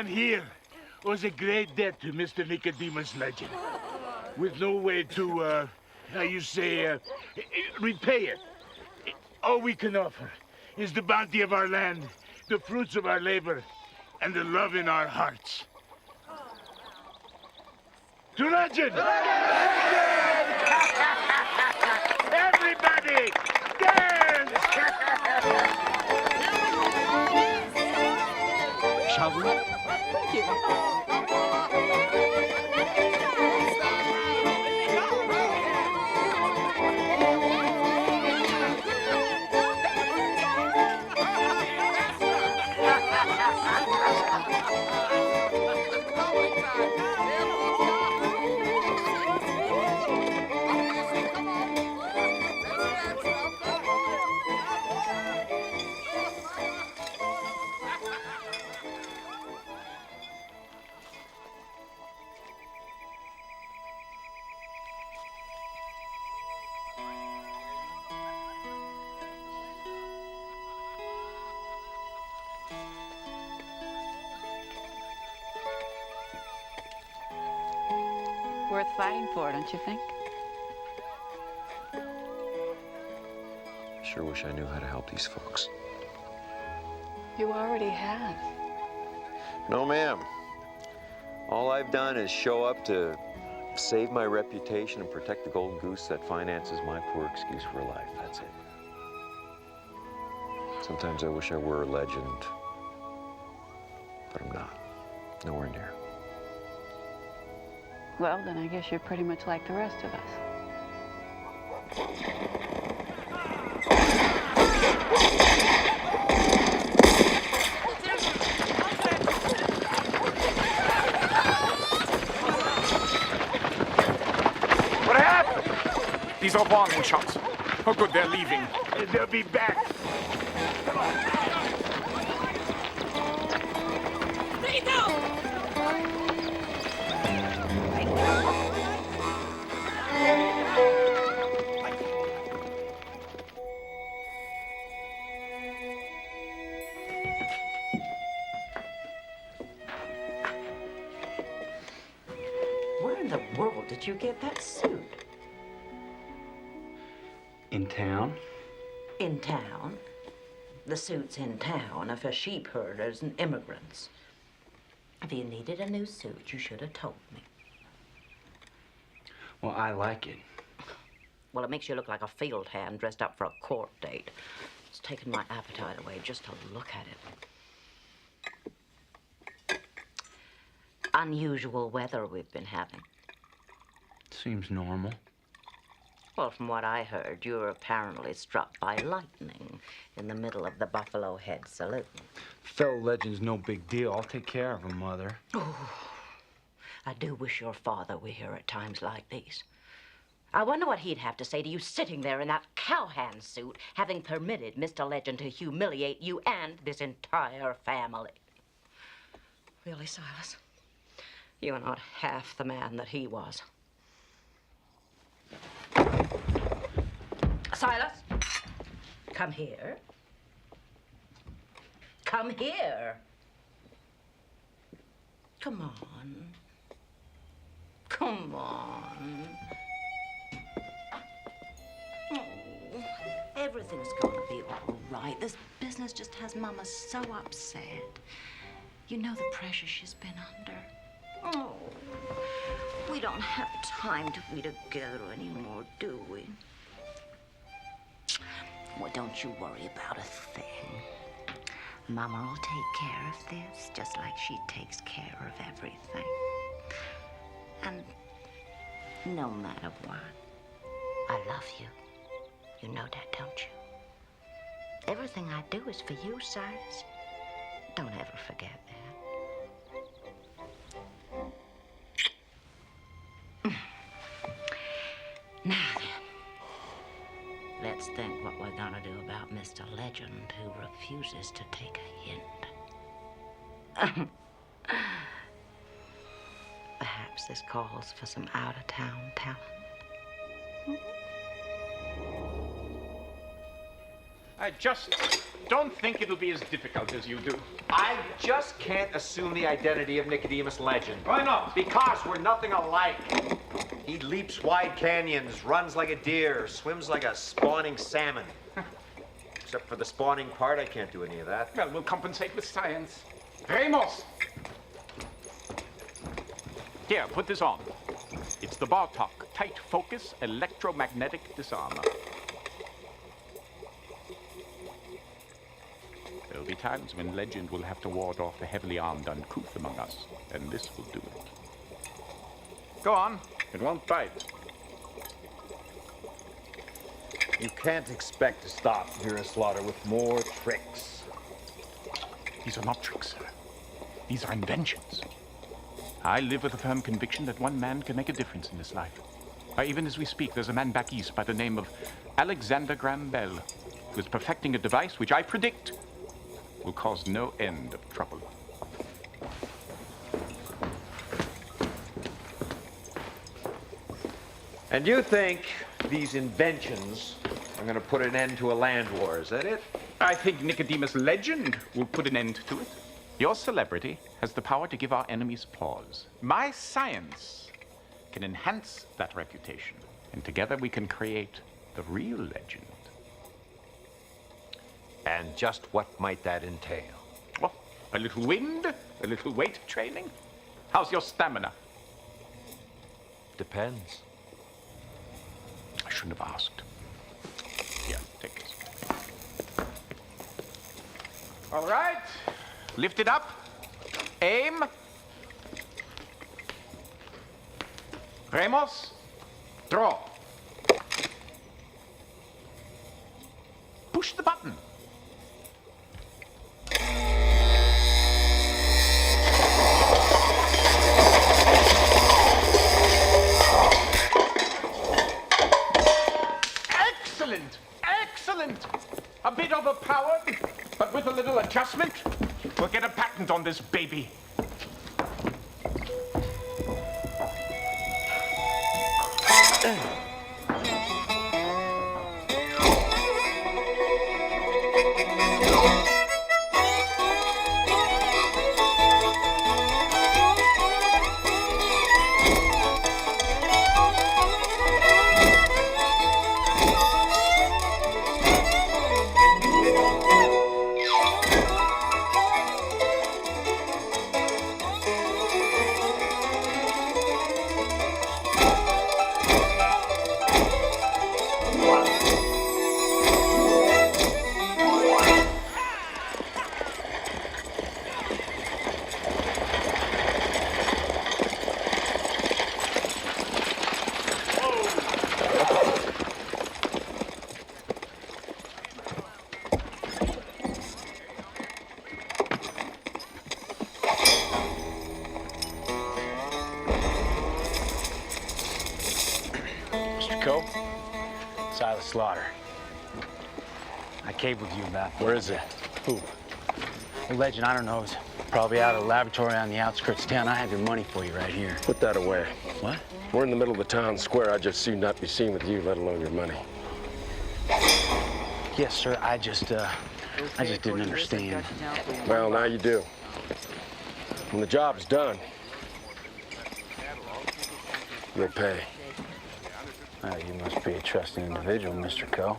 Everyone here owes a great debt to Mr. Nicodemus Legend, with no way to, repay it. All we can offer is the bounty of our land, the fruits of our labor, and the love in our hearts. To Legend! Everybody, dance! Shall we? Thank you. Worth fighting for, don't you think? Sure wish I knew how to help these folks. You already have. No, ma'am. All I've done is show up to save my reputation and protect the golden goose that finances my poor excuse for a life. That's it. Sometimes I wish I were a legend, but I'm not. Nowhere near. Well, then I guess you're pretty much like the rest of us. What happened? These are warning shots. Oh, good, they're leaving. They'll be back. Come on. Where in the world did you get that suit? In town? In town? The suits in town are for sheep herders and immigrants. If you needed a new suit, you should have told me. Well, I like it. Well, it makes you look like a field hand dressed up for a court date. It's taken my appetite away just to look at it. Unusual weather we've been having. Seems normal. Well, from what I heard, you were apparently struck by lightning in the middle of the Buffalo Head Saloon. Fellow legend's no big deal. I'll take care of him, Mother. Oh, I do wish your father were here at times like these. I wonder what he'd have to say to you sitting there in that cowhand suit, having permitted Mr. Legend to humiliate you and this entire family. Really, Silas? You're not half the man that he was. Silas, come here. Come here. Come on. Come on. Oh, everything's gonna be all right. This business just has Mama so upset. You know the pressure she's been under. Oh, we don't have time to be together anymore, do we? Well, don't you worry about a thing. Mama will take care of this just like she takes care of everything. And no matter what, I love you. You know that, don't you? Everything I do is for you, Cyrus. Don't ever forget that. Now then, let's think what we're gonna do about Mr. Legend, who refuses to take a hint. Perhaps this calls for some out-of-town talent. I just don't think it'll be as difficult as you do. I just can't assume the identity of Nicodemus Legend. Why not? Because we're nothing alike. He leaps wide canyons, runs like a deer, swims like a spawning salmon. Except for the spawning part, I can't do any of that. Well, we'll compensate with science. Ramos! Here, put this on. It's the Bartok Tight Focus Electromagnetic Disarmer. There'll be times when Legend will have to ward off the heavily armed uncouth among us, and this will do it. Go on. It won't bite. You can't expect to stop Vera Slaughter with more tricks. These are not tricks, sir. These are inventions. I live with a firm conviction that one man can make a difference in this life. Even as we speak, there's a man back east by the name of Alexander Graham Bell, who is perfecting a device which I predict will cause no end of trouble. And you think these inventions are going to put an end to a land war, is that it? I think Nicodemus Legend will put an end to it. Your celebrity has the power to give our enemies pause. My science can enhance that reputation, and together we can create the real Legend. And just what might that entail? Well, a little wind, a little weight training. How's your stamina? Depends. I shouldn't have asked. Here, take this. All right. Lift it up. Aim. Ramos. Draw. Push the button. Excellent! Excellent! A bit overpowered, but with a little adjustment, we'll get a patent on this baby. Slaughter. I caved with you about. Where is it? Who? The Legend, I don't know. It's probably out of the laboratory on the outskirts of town. I have your money for you right here. Put that away. What? We're in the middle of the town square. I just soon not be seen with you, let alone your money. Yes, sir. I just didn't understand. Well, now you do. When the job's done, you'll pay. You must be a trusting individual, Mr. Coe.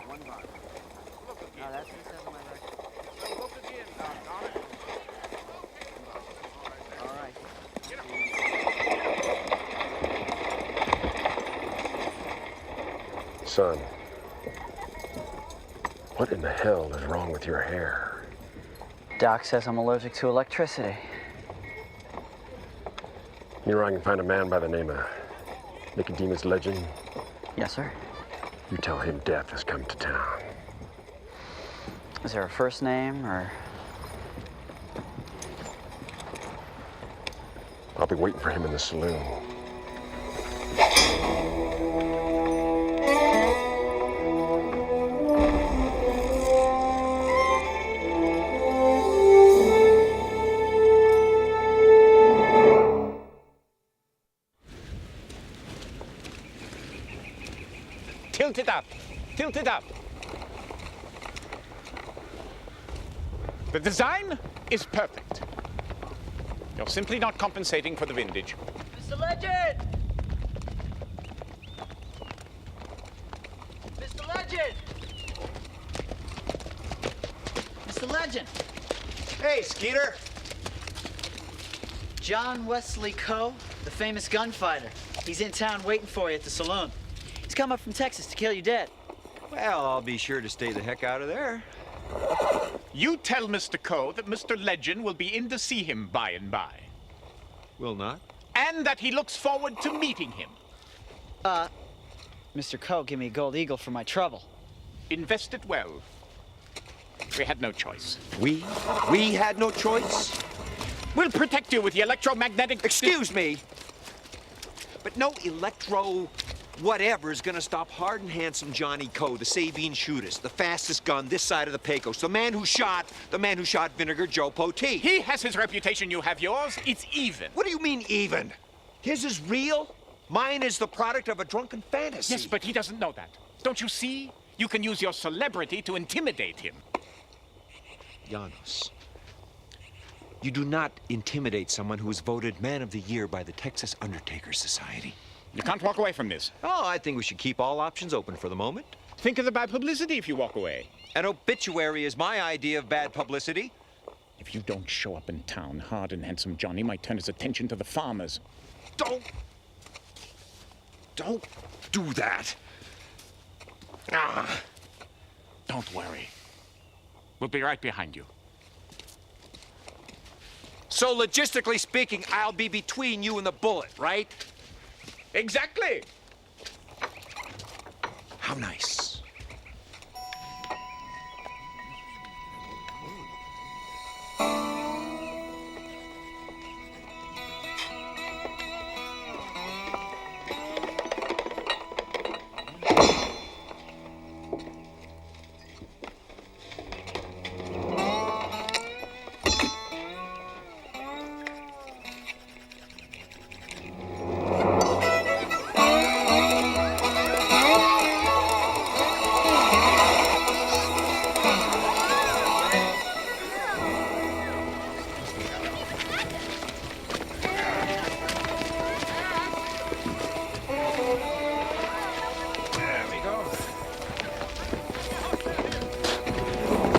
Son, what in the hell is wrong with your hair? Doc says I'm allergic to electricity. You know I can find a man by the name of Nicodemus Legend? Yes, sir. You tell him death has come to town. Is there a first name, or? I'll be waiting for him in the saloon. Tilt it up. Tilt it up. The design is perfect. You're simply not compensating for the vintage. Mr. Legend! Mr. Legend! Mr. Legend! Hey, Skeeter. John Wesley Coe, the famous gunfighter. He's in town waiting for you at the saloon. He's come up from Texas to kill you dead. Well, I'll be sure to stay the heck out of there. You tell Mr. Coe that Mr. Legend will be in to see him by and by. Will not? And that he looks forward to meeting him. Mr. Coe gave me a gold eagle for my trouble. Invest it well. We had no choice. We had no choice? We'll protect you with the electromagnetic... Excuse me, but no electro whatever is gonna stop hard and handsome Johnny Coe, the Sabine shootist, the fastest gun this side of the Pecos, the man who shot Vinegar Joe Poteet. He has his reputation, you have yours. It's even. What do you mean even? His is real. Mine is the product of a drunken fantasy. Yes, but he doesn't know that. Don't you see? You can use your celebrity to intimidate him. Janos, you do not intimidate someone who was voted Man of the Year by the Texas Undertaker Society. You can't walk away from this. Oh, I think we should keep all options open for the moment. Think of the bad publicity if you walk away. An obituary is my idea of bad publicity. If you don't show up in town, Hard and Handsome Johnny might turn his attention to the farmers. Don't do that. Don't worry. We'll be right behind you. So logistically speaking, I'll be between you and the bullet, right? Exactly. How nice.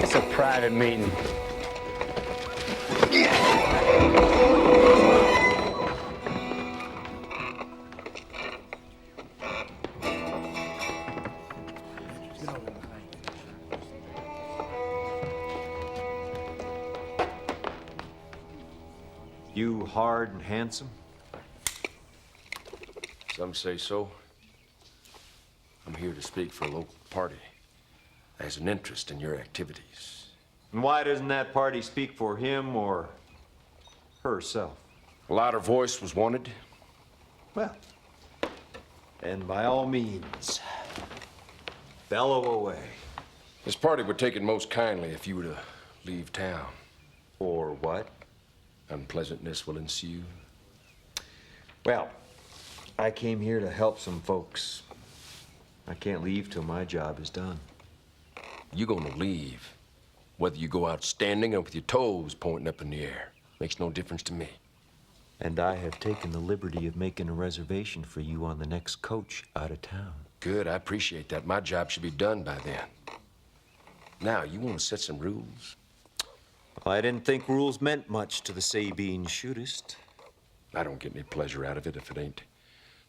It's a private meeting. You hard and handsome? Some say so. I'm here to speak for a local party. Has an interest in your activities. And why doesn't that party speak for him or herself? A louder voice was wanted. Well, and by all means, bellow away. This party would take it most kindly if you were to leave town. Or what? Unpleasantness will ensue. Well, I came here to help some folks. I can't leave till my job is done. You're gonna leave, whether you go out standing or with your toes pointing up in the air. Makes no difference to me. And I have taken the liberty of making a reservation for you on the next coach out of town. Good, I appreciate that. My job should be done by then. Now, you want to set some rules? Well, I didn't think rules meant much to the Sabine shootist. I don't get any pleasure out of it if it ain't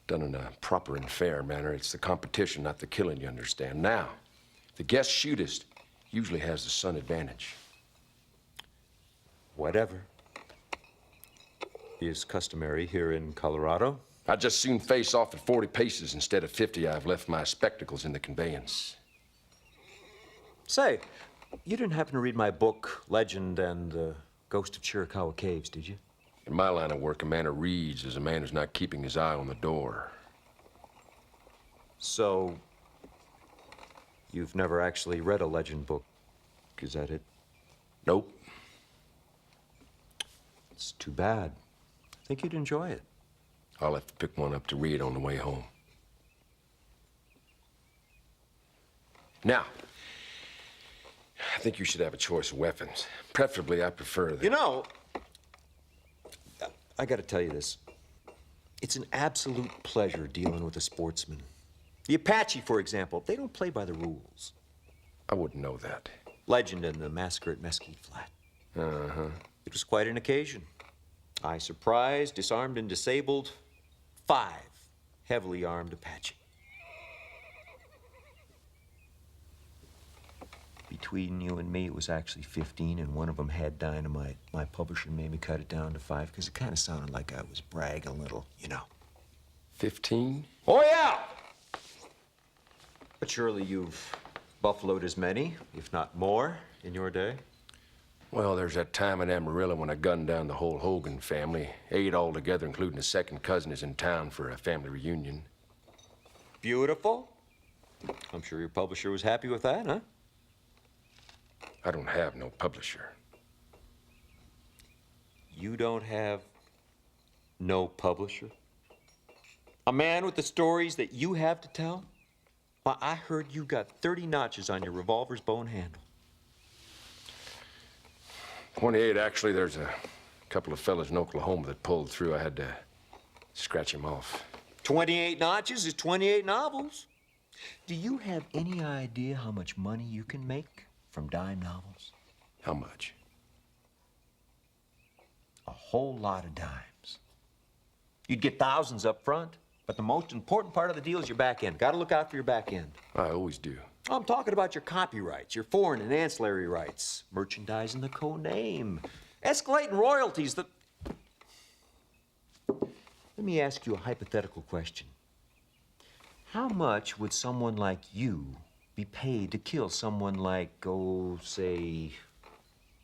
done in a proper and fair manner. It's the competition, not the killing, you understand. Now, the guest shootist usually has the sun advantage. Whatever is customary here in Colorado. I'd just soon face off at 40 paces instead of 50. I've left my spectacles in the conveyance. Say, you didn't happen to read my book, Legend and the Ghost of Chiricahua Caves, did you? In my line of work, a man who reads is a man who's not keeping his eye on the door. So, you've never actually read a legend book, is that it? Nope. It's too bad. I think you'd enjoy it. I'll have to pick one up to read on the way home. Now, I think you should have a choice of weapons. Preferably, I prefer the... You know, I gotta tell you this. It's an absolute pleasure dealing with a sportsman. The Apache, for example, they don't play by the rules. I wouldn't know that. Legend in the massacre at Mesquite Flat. Uh-huh. It was quite an occasion. I surprised, disarmed, and disabled 5 heavily armed Apache. Between you and me, it was actually 15, and one of them had dynamite. My publisher made me cut it down to 5 because it kind of sounded like I was bragging a little, you know. 15? Oh, yeah! But surely you've buffaloed as many, if not more, in your day? Well, there's that time in Amarillo when I gunned down the whole Hogan family. 8 altogether, including a second cousin, is in town for a family reunion. Beautiful. I'm sure your publisher was happy with that, huh? I don't have no publisher. You don't have no publisher? A man with the stories that you have to tell? Why, I heard you got 30 notches on your revolver's bone handle. 28, actually. There's a couple of fellas in Oklahoma that pulled through. I had to scratch them off. 28 notches is 28 novels. Do you have any idea how much money you can make from dime novels? How much? A whole lot of dimes. You'd get thousands up front, but the most important part of the deal is your back end. Gotta look out for your back end. I always do. I'm talking about your copyrights, your foreign and ancillary rights, merchandising the co-name, escalating royalties. Let me ask you a hypothetical question. How much would someone like you be paid to kill someone like, oh, say,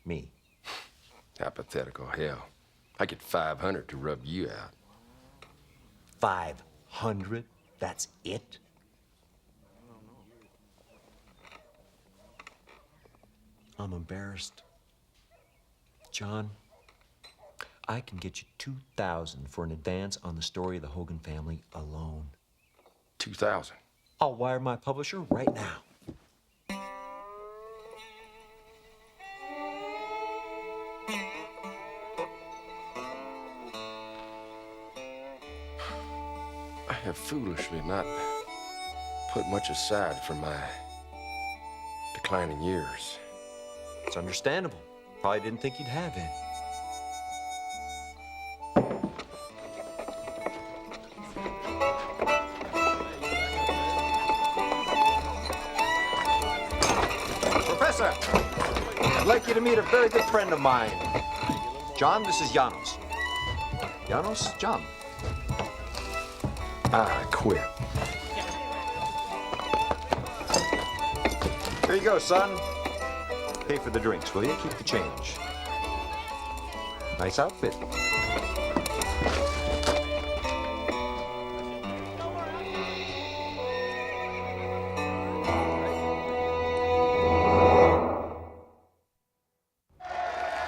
me? Hypothetical, hell. I get 500 to rub you out. 500? That's it? I'm embarrassed. John, I can get you 2,000 for an advance on the story of the Hogan family alone. 2,000? I'll wire my publisher right now. I have foolishly not put much aside for my declining years. It's understandable. Probably didn't think you'd have any. Professor, I'd like you to meet a very good friend of mine. John, this is Janos. Janos, John. I quit. Here you go, son. Pay for the drinks, will you? Keep the change. Nice outfit.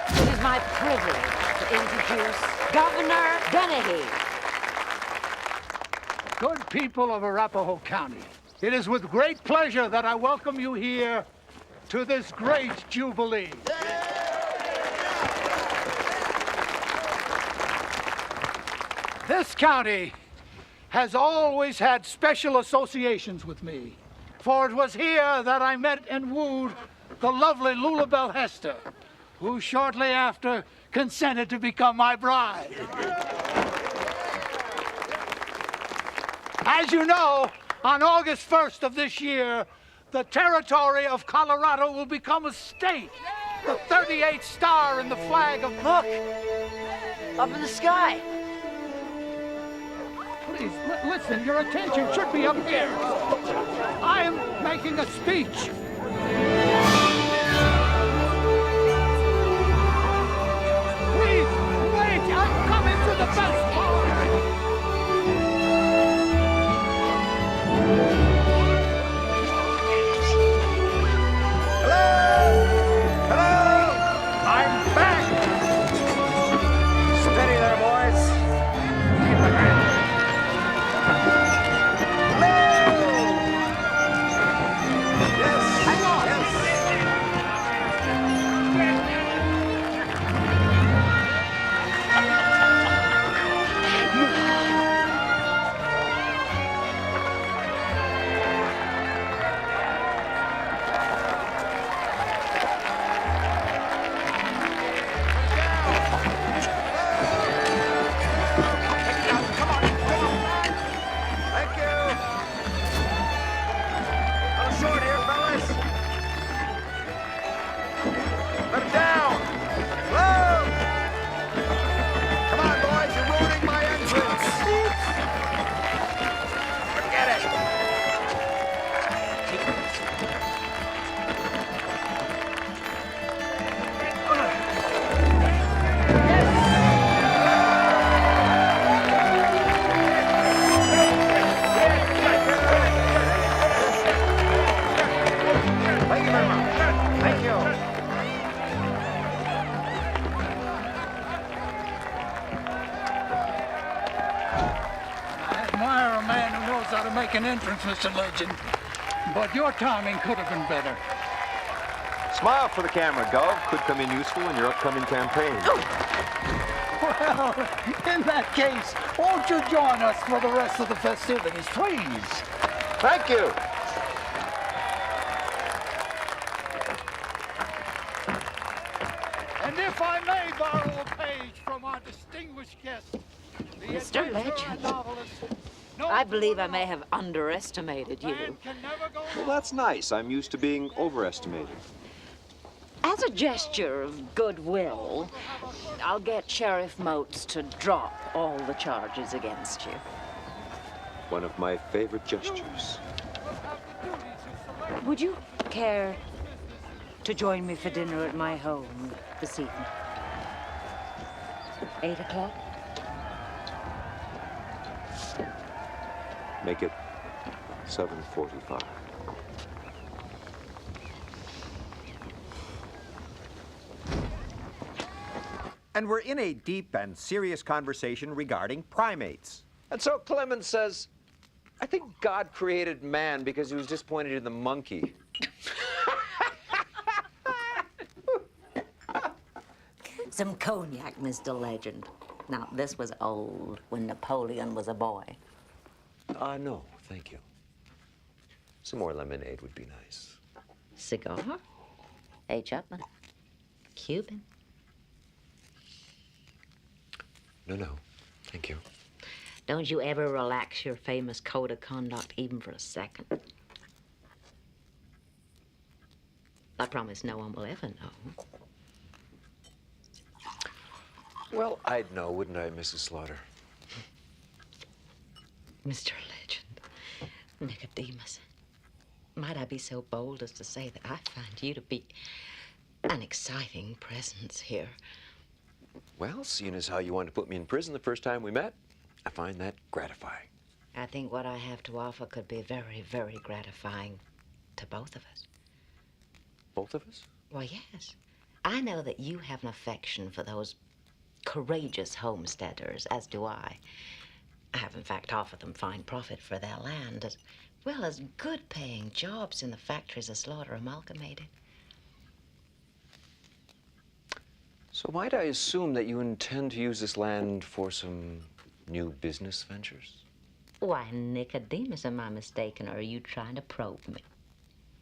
It is my privilege to introduce Governor Dennehy. Good people of Arapahoe County, it is with great pleasure that I welcome you here to this great jubilee. This county has always had special associations with me, for it was here that I met and wooed the lovely Lulabelle Hester, who shortly after consented to become my bride. As you know, on August 1st of this year, the territory of Colorado will become a state. The 38th star in the flag of... Look! Up in the sky! Please, listen, your attention should be up here. I am making a speech. Please, wait, I'm coming to the best part. fine entrance, Mr. Legend. But your timing could have been better. Smile for the camera, Gov. Could come in useful in your upcoming campaign. Well, in that case, won't you join us for the rest of the festivities, please? Thank you. And if I may borrow a page from our distinguished guest, the Mr. adventurer and Legend, novelist, I believe I may have underestimated you. Well, that's nice. I'm used to being overestimated. As a gesture of goodwill, I'll get Sheriff Moats to drop all the charges against you. One of my favorite gestures. Would you care to join me for dinner at my home this evening? 8 o'clock? Make it 7:45. And we're in a deep and serious conversation regarding primates. And so Clemens says, I think God created man because he was disappointed in the monkey. Some cognac, Mr. Legend. Now, this was old, when Napoleon was a boy. No, thank you. Some more lemonade would be nice. Cigar? A. Chapman. Cuban. No, thank you. Don't you ever relax your famous code of conduct even for a second. I promise no one will ever know. Well, I'd know, wouldn't I, Mrs. Slaughter? Mr. Legend, Nicodemus, might I be so bold as to say that I find you to be an exciting presence here. Well, seeing as how you wanted to put me in prison the first time we met, I find that gratifying. I think what I have to offer could be very, very gratifying to both of us. Both of us? Why, yes. I know that you have an affection for those courageous homesteaders, as do I. I have, in fact, offered them fine profit for their land, as well as good-paying jobs in the factories of Slaughter Amalgamated. So might I assume that you intend to use this land for some new business ventures? Why, Nicodemus, am I mistaken, or are you trying to probe me?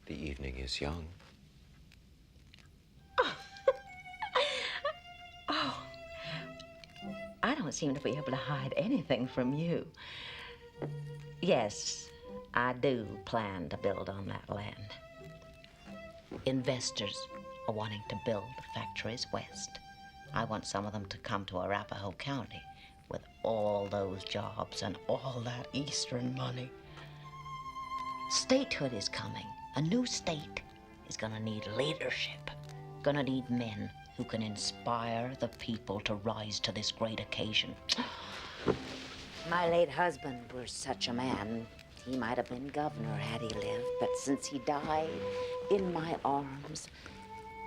The evening is young. Oh, I don't seem to be able to hide anything from you. Yes, I do plan to build on that land. Investors are wanting to build the factories west. I want some of them to come to Arapahoe County with all those jobs and all that eastern money. Statehood is coming. A new state is gonna need leadership. Gonna need men who can inspire the people to rise to this great occasion. My late husband was such a man. He might have been governor had he lived, but since he died in my arms,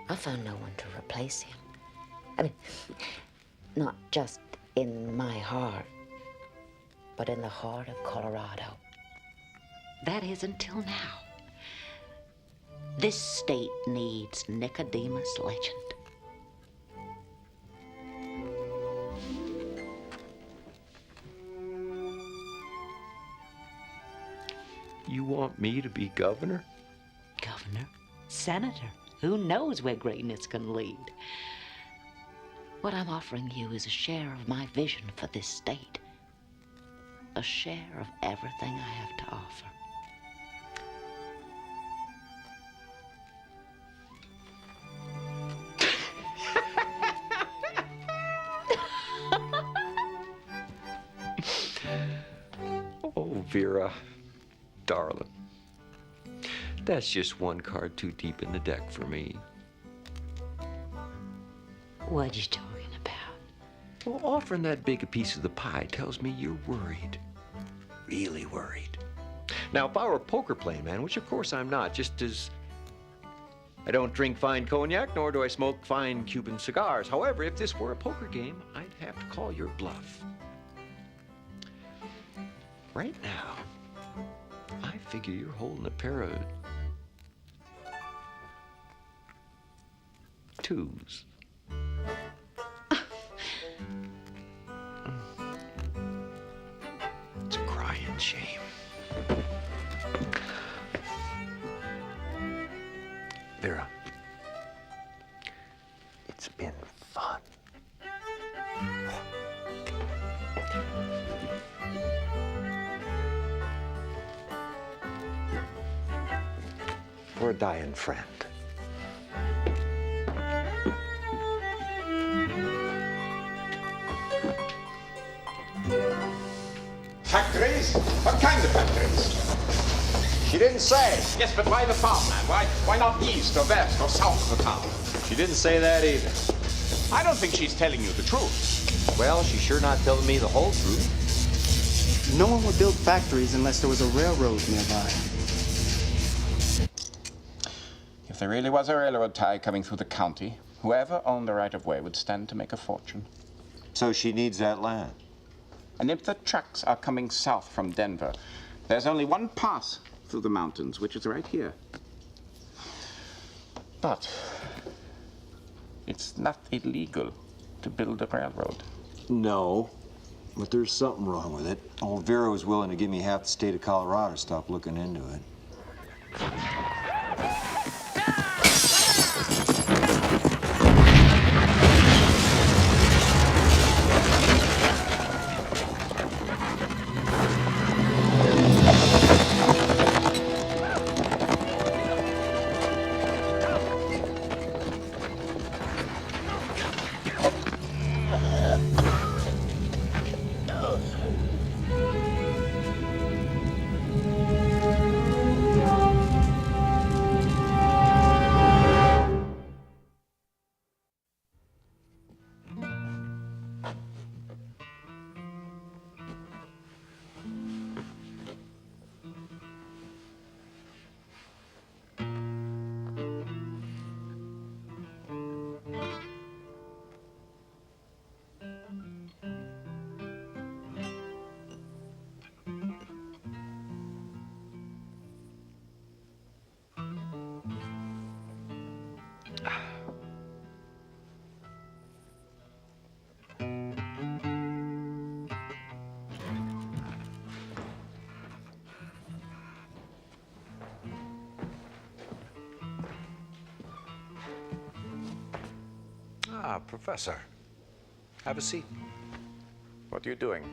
I found no one to replace him. I mean, not just in my heart, but in the heart of Colorado. That is until now. This state needs Nicodemus Legend. You want me to be governor? Governor, senator, who knows where greatness can lead? What I'm offering you is a share of my vision for this state. A share of everything I have to offer. Oh, Vera, darling. That's just one card too deep in the deck for me. What are you talking about? Well, offering that big a piece of the pie tells me you're worried. Really worried. Now, if I were a poker playing man, which of course I'm not, just as I don't drink fine cognac, nor do I smoke fine Cuban cigars. However, if this were a poker game, I'd have to call your bluff. Right now, figure you're holding a pair of twos. It's a crying shame. Vera, it's been fun. For a dying friend. Factories? What kind of factories? She didn't say. Yes, but why the farmland? Why not east or west or south of the town? She didn't say that either. I don't think she's telling you the truth. Well, she's sure not telling me the whole truth. No one would build factories unless there was a railroad nearby. If there really was a railroad tie coming through the county, whoever owned the right-of-way would stand to make a fortune. So she needs that land. And if the trucks are coming south from Denver, there's only one pass through the mountains, which is right here. But it's not illegal to build a railroad. No, but there's something wrong with it. Old Vera was willing to give me half the state of Colorado to stop looking into it. Ah, Professor. Have a seat. What are you doing?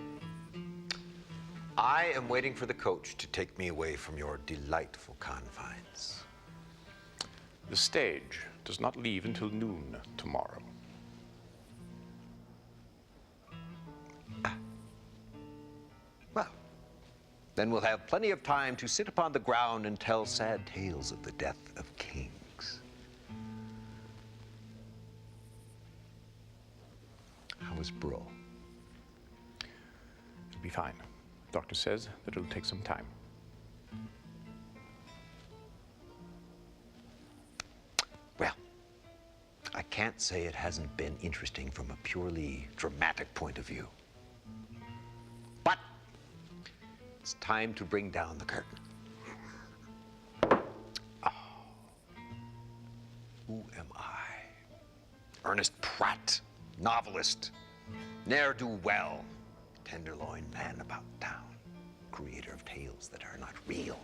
I am waiting for the coach to take me away from your delightful confines. The stage does not leave until noon tomorrow. Well, then we'll have plenty of time to sit upon the ground and tell sad tales of the death of kings. How is Bro? It'll be fine. Doctor says that it'll take some time. Well, I can't say it hasn't been interesting from a purely dramatic point of view. But it's time to bring down the curtain. Oh. Who am I? Ernest Pratt, novelist, ne'er-do-well, tenderloin man about town, creator of tales that are not real.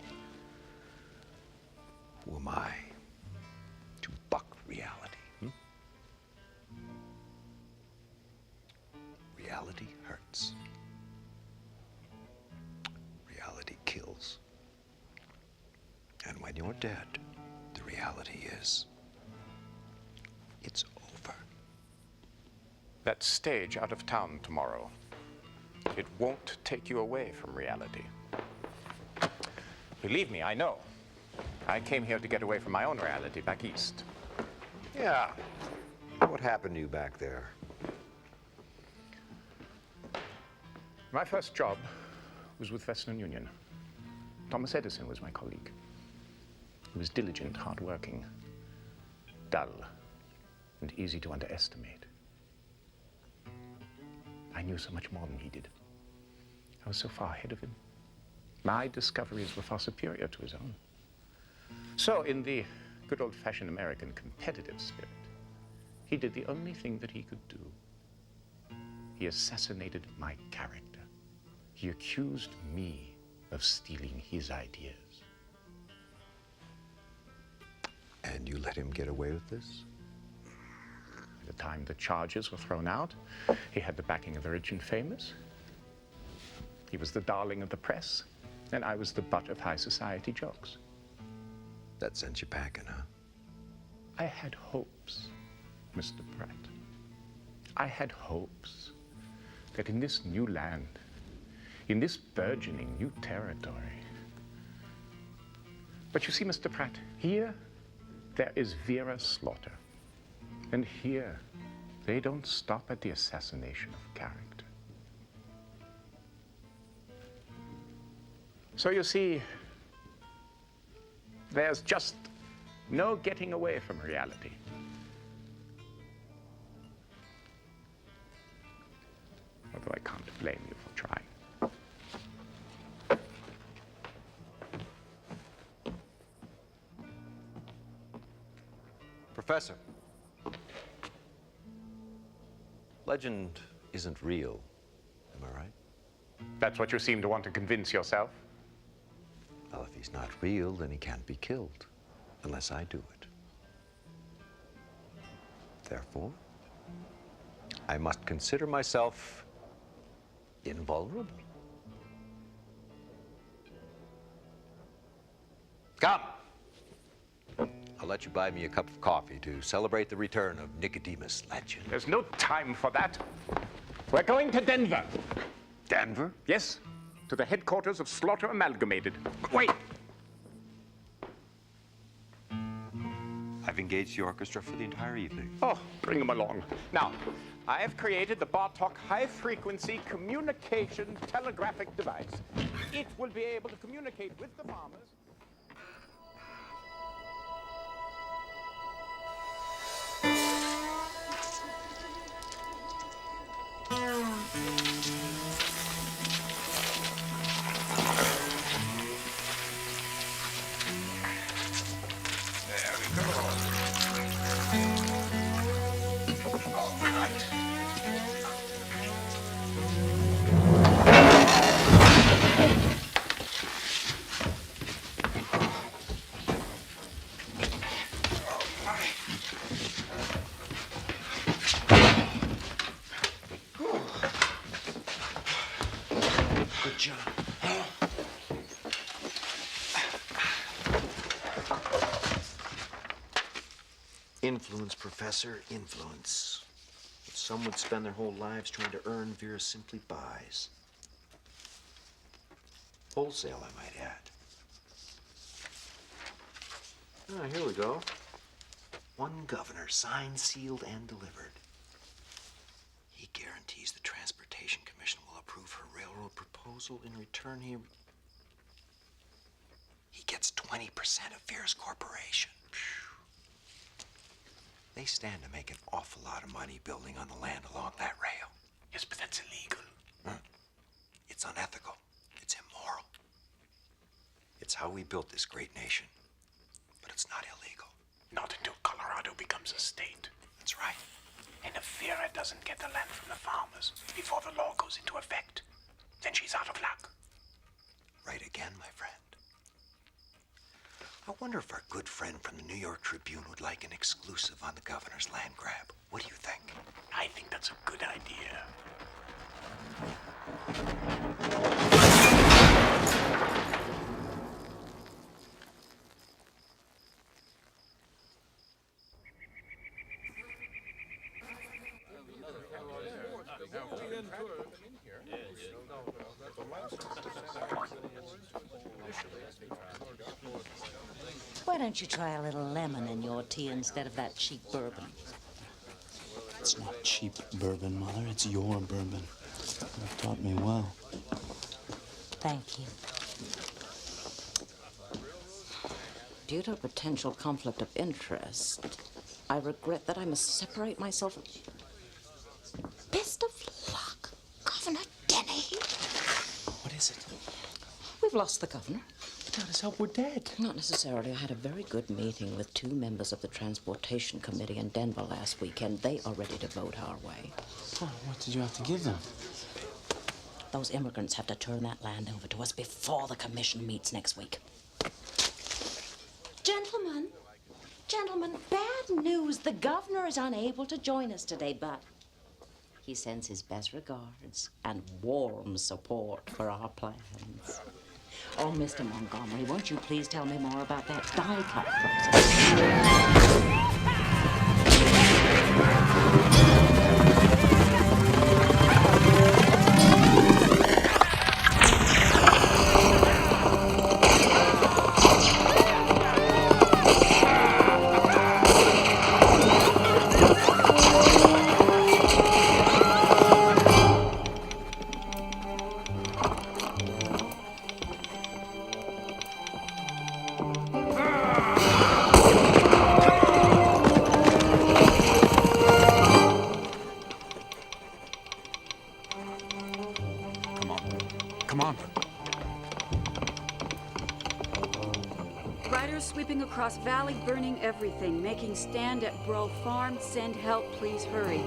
Who am I to buck reality? Reality hurts. Reality kills. And when you're dead, the reality is, it's over. That stage out of town tomorrow, it won't take you away from reality. Believe me, I know. I came here to get away from my own reality back east. Yeah. What happened to you back there? My first job was with Western Union. Thomas Edison was my colleague. He was diligent, hardworking, dull, and easy to underestimate. I knew so much more than he did. I was so far ahead of him. My discoveries were far superior to his own. So, in the good old-fashioned American competitive spirit, he did the only thing that he could do. He assassinated my character. He accused me of stealing his ideas. And you let him get away with this? By the time the charges were thrown out, he had the backing of the rich and famous. He was the darling of the press, and I was the butt of high society jokes. That sent you packing, huh? I had hopes, Mr. Pratt. I had hopes that in this new land, in this burgeoning new territory. But you see, Mr. Pratt, here there is Vera slaughter. And here, they don't stop at the assassination of character. So you see, there's just no getting away from reality. Although I can't blame you for trying. Professor, legend isn't real, am I right? That's what you seem to want to convince yourself? Well, if he's not real, then he can't be killed, unless I do it. Therefore, I must consider myself invulnerable. Come! I'll let you buy me a cup of coffee to celebrate the return of Nicodemus Legend. There's no time for that. We're going to Denver. Denver? Yes, to the headquarters of Slaughter Amalgamated. Wait! I've engaged the orchestra for the entire evening. Oh, bring them along. Now, I have created the Bartok high-frequency communication telegraphic device. It will be able to communicate with the farmers. Good job. Influence, Professor, influence. If some would spend their whole lives trying to earn, Vera simply buys. Wholesale, I might add. Ah, here we go. One governor, signed, sealed, and delivered. He guarantees the Transportation Commission will approve her railroad proposal. In return, he gets 20% of Vera's corporation. They stand to make an awful lot of money building on the land along that rail. Yes, but that's illegal. It's unethical. It's immoral. It's how we built this great nation. But it's not illegal. Not until Colorado becomes a state. That's right. And if Vera doesn't get the land from the farmers before the law goes into effect, then she's out of luck. Right again, my friend. I wonder if our good friend from the New York Tribune would like an exclusive on the governor's land grab. What do you think? I think that's a good idea. Why don't you try a little lemon in your tea instead of that cheap bourbon? It's not cheap bourbon, Mother. It's your bourbon. You've taught me well. Thank you. Due to a potential conflict of interest, I regret that I must separate myself. Best of luck, Governor Denny. What is it? We we've lost the governor. God, let's hope we're dead. Not necessarily. I had a very good meeting with 2 members of the Transportation Committee in Denver last weekend. They are ready to vote our way. Oh, what did you have to give them? Those immigrants have to turn that land over to us before the commission meets next week. Gentlemen, bad news. The governor is unable to join us today, but he sends his best regards and warm support for our plans. Oh, Mr. Montgomery, won't you please tell me more about that die-cut process? Sweeping across valley, burning everything, making stand at Bro Farm. Send help, please hurry.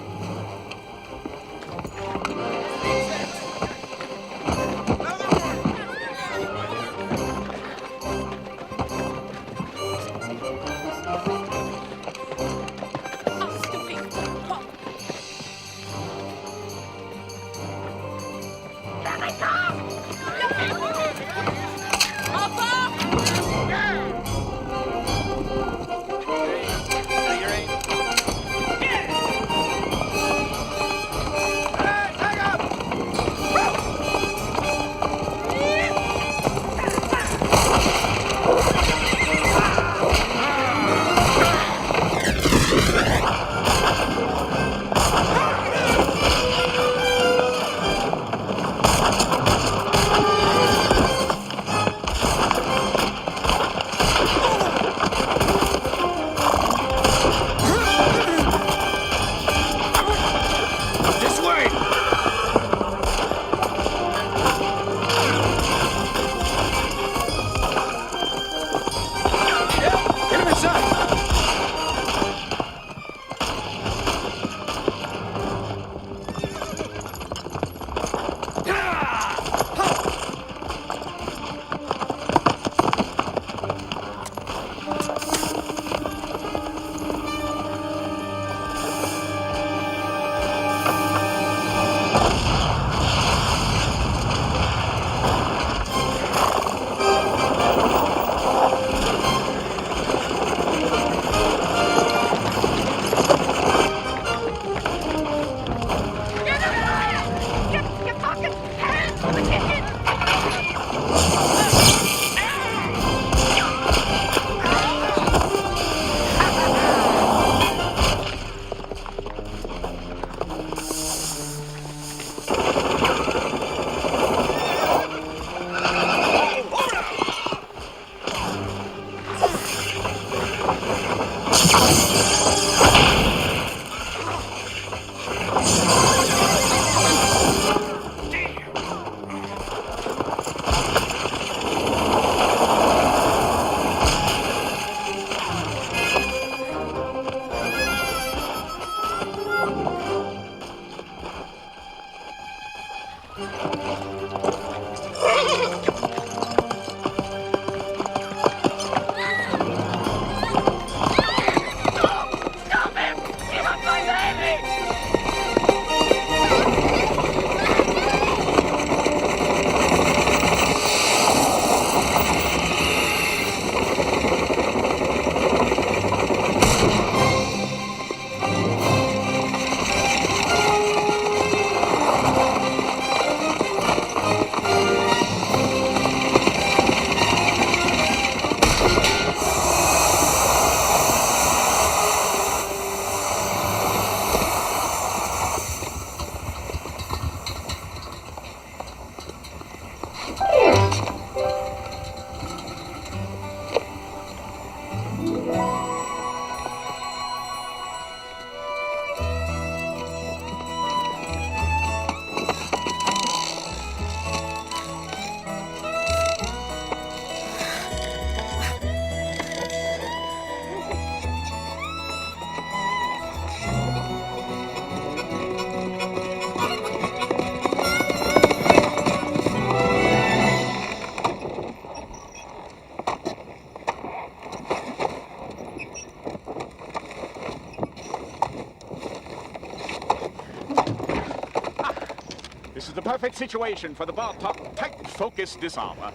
the perfect situation for the Bartok tight focus disarmer.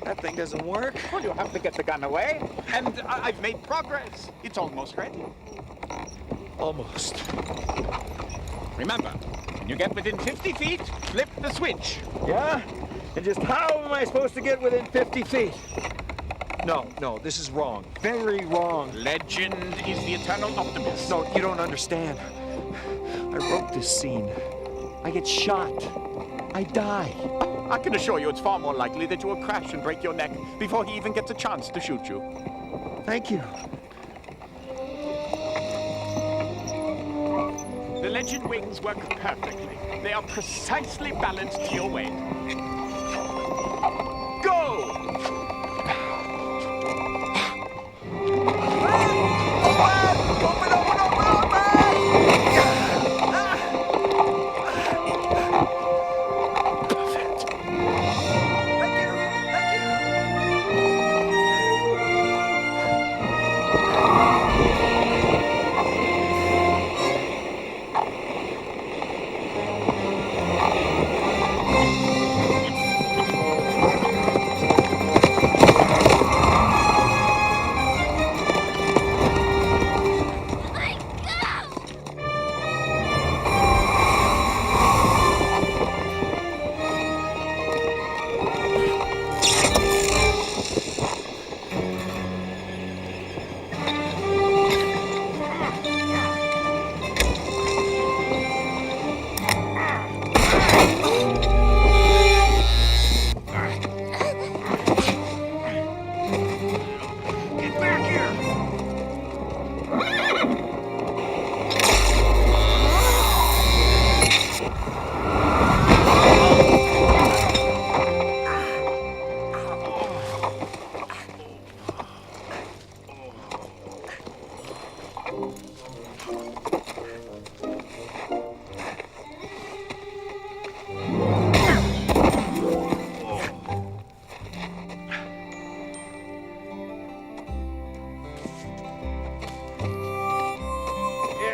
That thing doesn't work. Well, you have to get the gun away, and I've made progress. It's almost ready. Almost. Remember, when you get within 50 feet, flip the switch. Yeah? And just how am I supposed to get within 50 feet? No, this is wrong. Very wrong. Legend is the eternal optimist. No, you don't understand. I wrote this scene. I get shot. I die. I can assure you it's far more likely that you will crash and break your neck before he even gets a chance to shoot you. Thank you. The Legend wings work perfectly. They are precisely balanced to your weight. Go!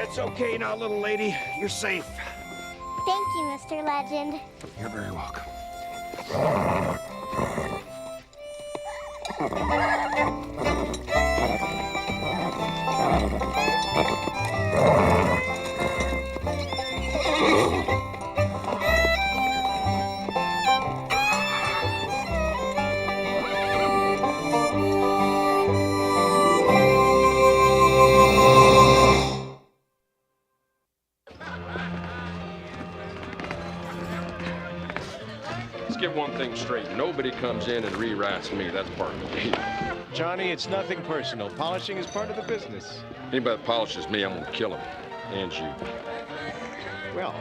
It's okay now, little lady. You're safe. Thank you, Mr. Legend. You're very welcome. Let's get one thing straight. Nobody comes in and rewrites me. That's part of the deal. Johnny, it's nothing personal. Polishing is part of the business. Anybody that polishes me, I'm gonna kill him. And you. Well,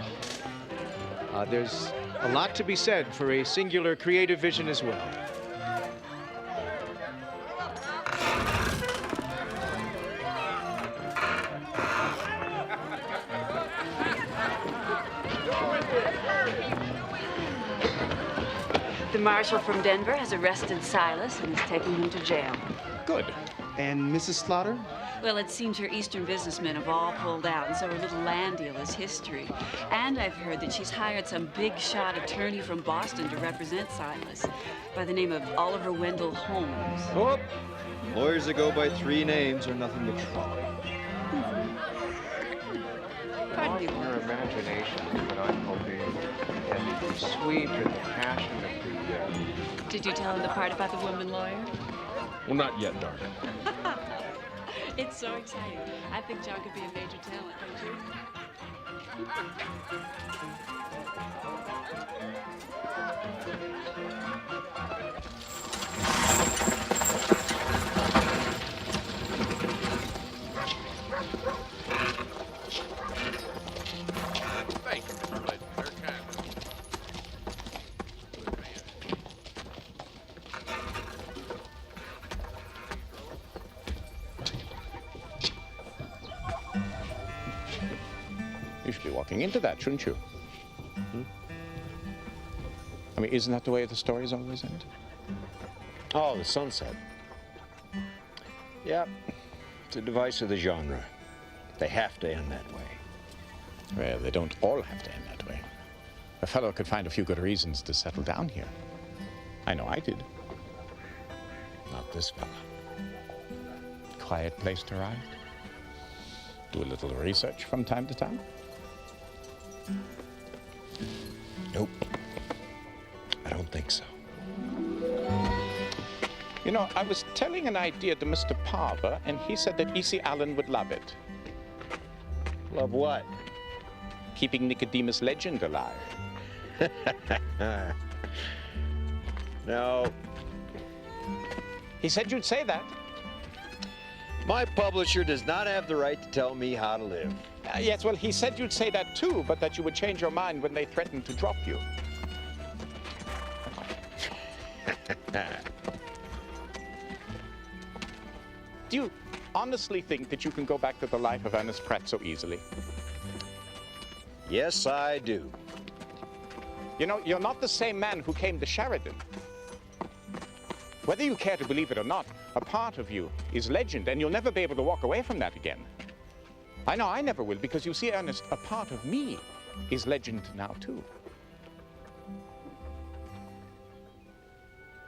there's a lot to be said for a singular creative vision as well. The marshal from Denver has arrested Silas and is taking him to jail. Good. And Mrs. Slaughter? Well, it seems her Eastern businessmen have all pulled out, and so her little land deal is history. And I've heard that she's hired some big-shot attorney from Boston to represent Silas by the name of Oliver Wendell Holmes. Oh, lawyers that go by 3 names are nothing but trouble. Pardon me. Your imagination, but I'm hoping that the sweet and the passion of the Did you tell him the part about the woman lawyer? Well, not yet, darling. It's so exciting. I think John could be a major talent, don't you? Thank you, Mr. Legend. Very kind. You should be walking into that, shouldn't you? I mean, isn't that the way the stories always end? Oh, the sunset. Yeah, it's a device of the genre. They have to end that way. Well, they don't all have to end that way. A fellow could find a few good reasons to settle down here. I know I did. Not this fella. Quiet place to ride. Do a little research from time to time. Nope. I don't think so. You know, I was telling an idea to Mr. Parver, and he said that E.C. Allen would love it. Love what? Keeping Nicodemus Legend alive. No. He said you'd say that. My publisher does not have the right to tell me how to live. Yes, well, he said you'd say that too, but that you would change your mind when they threatened to drop you. Do you honestly think that you can go back to the life of Ernest Pratt so easily? Yes, I do. You know, you're not the same man who came to Sheridan. Whether you care to believe it or not, a part of you is legend, and you'll never be able to walk away from that again. I know I never will, because you see, Ernest, a part of me is legend now, too.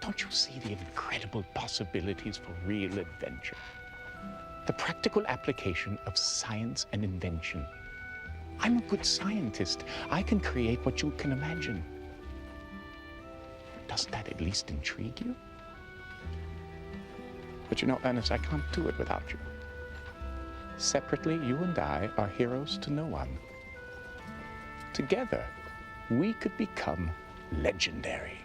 Don't you see the incredible possibilities for real adventure? The practical application of science and invention. I'm a good scientist. I can create what you can imagine. Doesn't that at least intrigue you? But you know, Ernest, I can't do it without you. Separately, you and I are heroes to no one. Together, we could become legendary.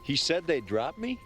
He said they'd drop me?